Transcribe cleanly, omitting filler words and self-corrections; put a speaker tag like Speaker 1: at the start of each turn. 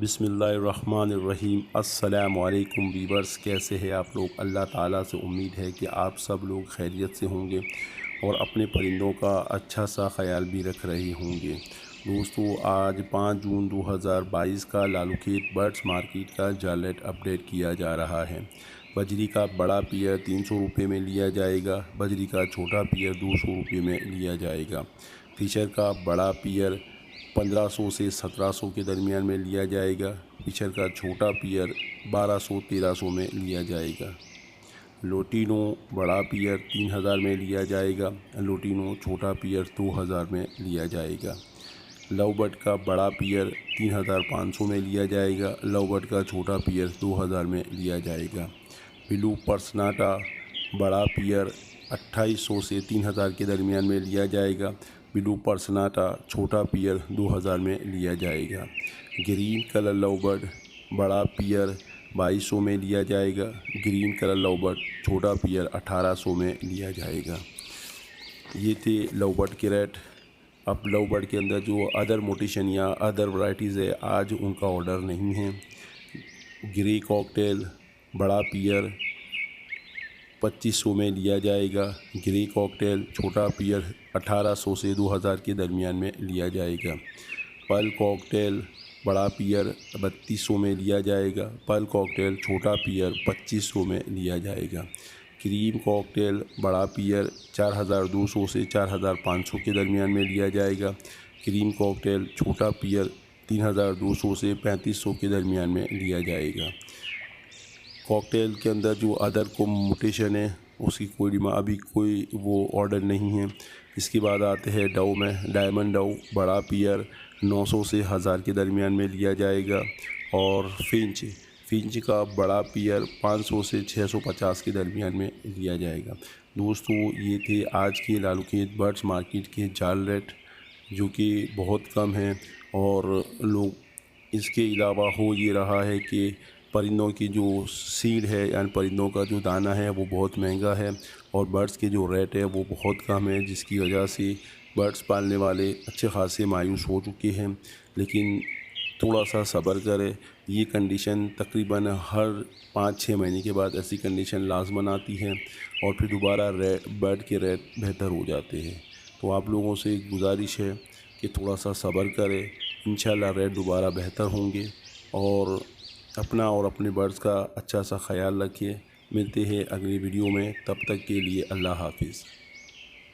Speaker 1: बिस्मिल्लाहिर्रहमानिर्रहीम। अस्सलामु अलैकुम वीवर्स, कैसे हैं आप लोग। अल्लाह ताला से उम्मीद है कि आप सब लोग खैरियत से होंगे और अपने परिंदों का अच्छा सा ख्याल भी रख रहे होंगे। दोस्तों, आज 5 जून 2022 का लालूखेत बर्ड्स मार्केट का जालेट अपडेट किया जा रहा है। बजरी का बड़ा पियर 300 रुपये में लिया जाएगा। बजरी का छोटा पियर 200 रुपये में लिया जाएगा। फिशर का बड़ा पियर 1500 से 1700 के दरमियान में लिया जाएगा। फिशर का छोटा पियर 1200-1300 में लिया जाएगा। लोटिनो बड़ा पियर 3000 में लिया जाएगा। लोटिनो छोटा पियर 2000 में लिया जाएगा। लवबर्ड का बड़ा पियर 3500 में लिया जाएगा। लवबर्ड का छोटा पियर 2000 में लिया जाएगा। ब्लू पर्सनाटा बड़ा पियर 2800 से 3000 के दरमियान में लिया जाएगा। ब्लू पर्सनाटा छोटा पियर 2000 में लिया जाएगा। ग्रीन कलर लवबर्ड बड़ा पियर 2200 में लिया जाएगा। ग्रीन कलर लवबर्ड छोटा पियर 1800 में लिया जाएगा। ये थे लवबर्ड के रेट। अब लवबर्ड के अंदर जो अदर मोटेशन या अदर वैराइटीज़ है, आज उनका ऑर्डर नहीं है। ग्रे कॉकटेल बड़ा पियर 2500 में लिया जाएगा। ग्रे कॉकटेल छोटा पियर 1800 से 2000 के दरमियान में लिया जाएगा। पर्ल कॉकटेल बड़ा पियर 3200 में लिया जाएगा। पर्ल कॉकटेल छोटा पियर 2500 में लिया जाएगा। क्रीम कॉकटेल बड़ा पियर 4200 से 4500 के दरमियान में लिया जाएगा। क्रीम कॉकटेल छोटा पियर 3200 से 3500 के दरमियान में लिया जाएगा। कॉकटेल के अंदर जो अदर को मोटेशन है, उसकी अभी कोई वो ऑर्डर नहीं है। इसके बाद आते हैं डव में। डायमंड डव बड़ा पियर 900 से 1000 के दरमियान में लिया जाएगा। और फिंच का बड़ा पियर 500 से 650 के दरमियान में लिया जाएगा। दोस्तों, ये थे आज के लालूखेत बर्ड्स मार्केट के जाल रेट, जो कि बहुत कम हैं। और लोग इसके अलावा हो ये रहा है कि परिंदों की जो सीड है यानी परिंदों का जो दाना है वो बहुत महंगा है और बर्ड्स के जो रेट है वो बहुत कम है, जिसकी वजह से बर्ड्स पालने वाले अच्छे खासे मायूस हो चुके हैं। लेकिन थोड़ा सा सब्र करें। ये कंडीशन तकरीबन हर 5-6 महीने के बाद ऐसी कंडीशन लाज़मन आती है और फिर दोबारा बर्ड के रेट बेहतर हो जाते हैं। तो आप लोगों से गुजारिश है कि थोड़ा सा सब्र करें। इंशाल्लाह रेट दोबारा बेहतर होंगे। और अपना और अपने बर्ड्स का अच्छा सा ख्याल रखिए। मिलते हैं अगली वीडियो में, तब तक के लिए अल्लाह हाफिज़।